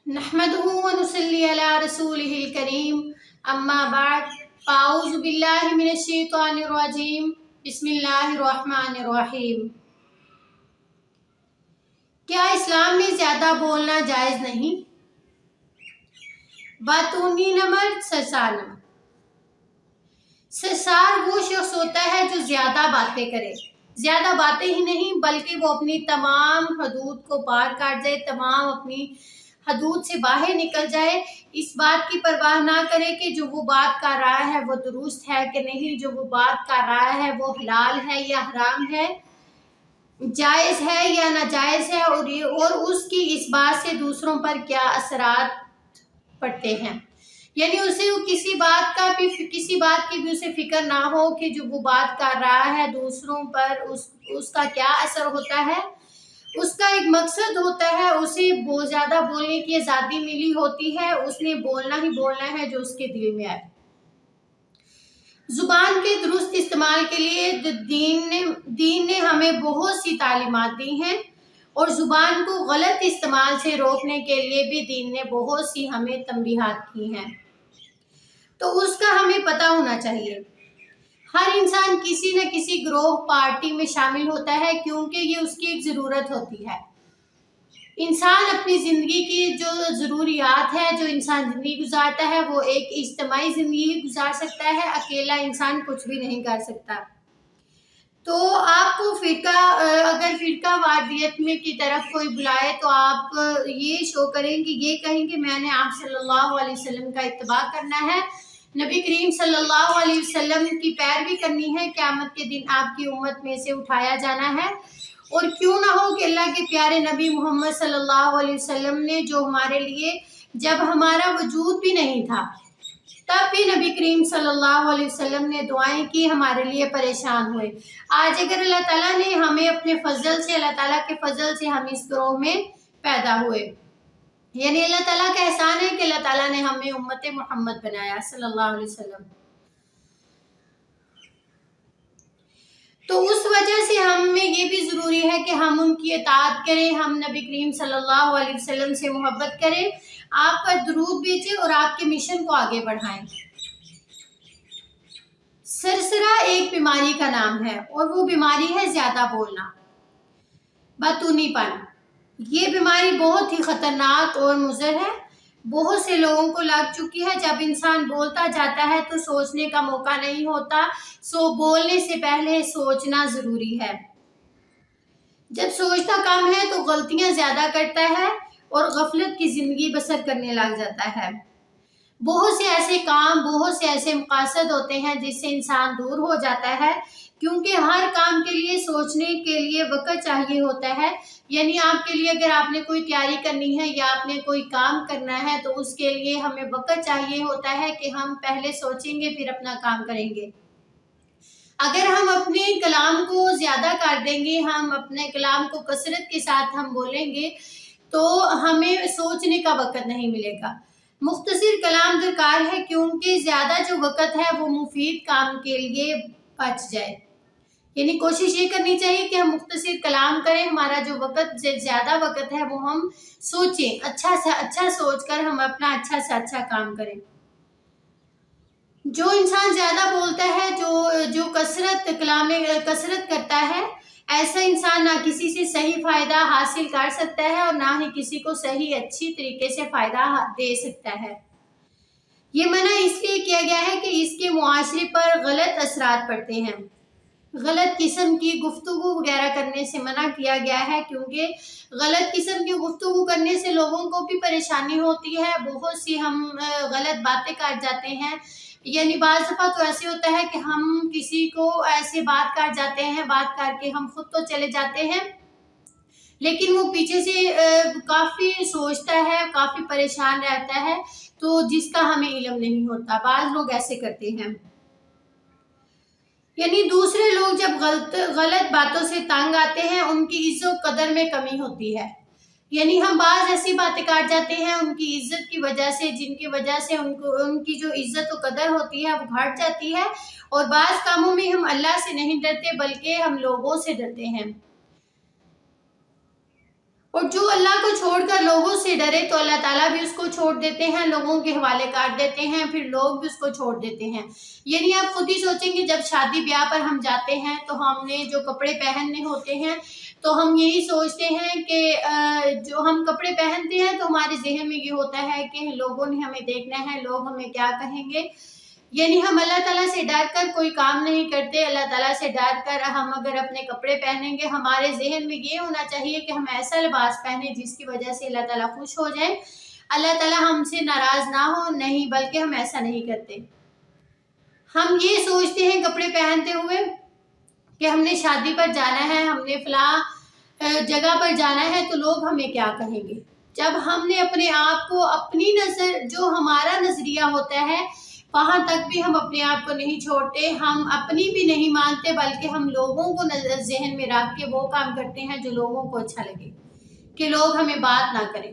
नहमदुहु व नुसल्ली अला रसूलिहिल करीम अम्मा बाद अऊज़ु बिल्लाहि मिनश शैतानिर रजीम बिस्मिल्लाहिर रहमानिर रहीम। क्या इस्लाम में ज़्यादा बोलना जायज़ नहीं? बातूनी नंबर सरसार सरसार वो शख्स होता है जो ज़्यादा बातें करे, ज़्यादा बातें ही नहीं बल्कि वो अपनी तमाम हदूद को पार कर जाए, तमाम अपनी हदूद से बाहर निकल जाए, इस बात की परवाह ना करे कि जो वो बात कर रहा है वो दुरुस्त है कि नहीं, जो वो बात कर रहा है वो हलाल है या हराम है, जायज़ है या नाजायज़ है, और उसकी इस बात से दूसरों पर क्या असरात पड़ते हैं। यानी उसे किसी बात की भी उसे फिक्र ना हो कि जो वो बात कर रहा है दूसरों पर उसका क्या असर होता है। उसका एक मकसद होता है, उसे बहुत ज़्यादा बोलने की आज़ादी मिली होती है, उसने बोलना ही बोलना है जो उसके दिल में आए। ज़ुबान के दुरुस्त इस्तेमाल के लिए दीन ने हमें बहुत सी तालीमात दी हैं, और ज़ुबान को गलत इस्तेमाल से रोकने के लिए भी दीन ने बहुत सी हमें तंबीहात की हैं, तो उसका हमें पता होना चाहिए। हर इंसान किसी न किसी ग्रोह पार्टी में शामिल होता है, क्योंकि ये उसकी एक ज़रूरत होती है। इंसान अपनी ज़िंदगी की जो ज़रूरियात है, जो इंसान ज़िंदगी गुजारता है, वो एक इज्तिमाई ज़िंदगी गुजार सकता है, अकेला इंसान कुछ भी नहीं कर सकता। तो आपको अगर फ़िरका वादियत में की तरफ कोई बुलाए तो आप ये शो करें कि ये कहें कि मैंने आप सल्लल्लाहु अलैहि वसल्लम का इत्तबा करना है, नबी करीम सल्लल्लाहु अलैहि वसल्लम की पैरवी करनी है, क़यामत के दिन आपकी उम्मत में से उठाया जाना है। और क्यों ना हो कि अल्लाह के प्यारे नबी मोहम्मद सल्लल्लाहु अलैहि वसल्लम ने जो हमारे लिए, जब हमारा वजूद भी नहीं था तब भी नबी करीम सल्लल्लाहु अलैहि वसल्लम ने दुआएं की, हमारे लिए परेशान हुए। आज अगर अल्लाह ताला ने हमें अपने फजल से, अल्लाह ताला के फजल से हम इस ग्रोह में पैदा हुए, यानी अल्लाह ताला का एहसान है कि अल्लाह ताला ने हमें उम्मत मोहम्मद बनाया सल्लल्लाहु अलैहि वसल्लम। तो उस वजह से हमें ये भी ज़रूरी है कि हम उनकी इताअत करें, हम नबी करीम सल्लल्लाहु अलैहि वसल्लम से मोहब्बत करें, आप पर दुरूद भेजें और आपके मिशन को आगे बढ़ाएं। सरसरा एक बीमारी का नाम है, और वो बीमारी है ज़्यादा बोलना, बातूनीपन। ये बीमारी बहुत ही ख़तरनाक और मुज़र है, बहुत से लोगों को लग चुकी है। जब इंसान बोलता जाता है तो सोचने का मौका नहीं होता, बोलने से पहले सोचना ज़रूरी है। जब सोचता कम है तो गलतियां ज़्यादा करता है और गफलत की ज़िंदगी बसर करने लग जाता है। बहुत से ऐसे काम, बहुत से ऐसे मकासद होते हैं जिससे इंसान दूर हो जाता है, क्योंकि हर काम के लिए सोचने के लिए वक्त चाहिए होता है। यानी आपके लिए अगर आपने कोई तैयारी करनी है या आपने कोई काम करना है तो उसके लिए हमें वक्त चाहिए होता है कि हम पहले सोचेंगे फिर अपना काम करेंगे। अगर हम अपने कलाम को ज़्यादा कर देंगे, हम अपने कलाम को कसरत के साथ हम बोलेंगे तो हमें सोचने का वक्त नहीं मिलेगा। मुख्तसर कलाम दरकार है, क्योंकि ज़्यादा जो वक्त है वो मुफीद काम के लिए बच जाए। यानी कोशिश ये करनी चाहिए कि हम मुख्तसर कलाम करें, हमारा जो वक्त ज़्यादा वक्त है वो हम सोचें, अच्छा से अच्छा सोचकर हम अपना अच्छा से अच्छा काम करें। जो इंसान ज़्यादा बोलता है, जो कसरत करता है, ऐसा इंसान ना किसी से सही फ़ायदा हासिल कर सकता है और ना ही किसी को सही अच्छी तरीके से फ़ायदा दे सकता है। ये मना इसलिए किया गया है कि इसके मुआशरे पर गलत असरात पड़ते हैं। गलत किस्म की गुफ्तगू वगैरह करने से मना किया गया है, क्योंकि गलत किस्म की गुफ्तगू करने से लोगों को भी परेशानी होती है। बहुत सी हम गलत बातें कर जाते हैं, यानी बाज़ दफ़ा तो ऐसे होता है कि हम किसी को ऐसे बात कर जाते हैं, बात करके हम खुद तो चले जाते हैं लेकिन वो पीछे से काफ़ी सोचता है, काफ़ी परेशान रहता है, तो जिसका हमें इल्म नहीं होता। बाज़ लोग ऐसे करते हैं, यानी दूसरे लोग जब गलत बातों से तंग आते हैं उनकी इज्जत कदर में कमी होती है। यानी हम बाज़ ऐसी बातें काट जाते हैं उनकी इज्जत की वजह से, जिनकी वजह से उनकी जो इज्जत और कदर होती है वो घट जाती है। और बाज़ कामों में हम अल्लाह से नहीं डरते बल्कि हम लोगों से डरते हैं। اور جو اللہ کو چھوڑ کر لوگوں سے ڈرے تو اللہ تعالیٰ بھی اس کو چھوڑ دیتے ہیں، لوگوں کے حوالے کاٹ دیتے ہیں، پھر لوگ بھی اس کو چھوڑ دیتے ہیں۔ یعنی آپ خود ہی سوچیں کہ جب شادی بیاہ پر ہم جاتے ہیں تو ہم نے جو کپڑے پہننے ہوتے ہیں تو ہم یہی سوچتے ہیں کہ جو ہم کپڑے پہنتے ہیں تو ہمارے ذہن میں یہ ہوتا ہے کہ لوگوں نے ہمیں دیکھنا ہے، لوگ ہمیں کیا کہیں گے۔ یعنی ہم اللہ تعالیٰ سے ڈر کر کوئی کام نہیں کرتے۔ اللہ تعالیٰ سے ڈر کر ہم اگر اپنے کپڑے پہنیں گے، ہمارے ذہن میں یہ ہونا چاہیے کہ ہم ایسا لباس پہنیں جس کی وجہ سے اللہ تعالیٰ خوش ہو جائے، اللہ تعالیٰ ہم سے ناراض نہ ہو، نہیں بلکہ ہم ایسا نہیں کرتے۔ ہم یہ سوچتے ہیں کپڑے پہنتے ہوئے کہ ہم نے شادی پر جانا ہے، ہم نے فلاں جگہ پر جانا ہے تو لوگ ہمیں کیا کہیں گے۔ جب ہم نے اپنے آپ کو، اپنی نظر، جو ہمارا نظریہ ہوتا ہے وہاں تک بھی ہم اپنے آپ کو نہیں چھوڑتے، ہم اپنی بھی نہیں مانتے بلکہ ہم لوگوں کو ذہن میں رکھ کے وہ کام کرتے ہیں جو لوگوں کو اچھا لگے، کہ لوگ ہمیں بات نہ کریں۔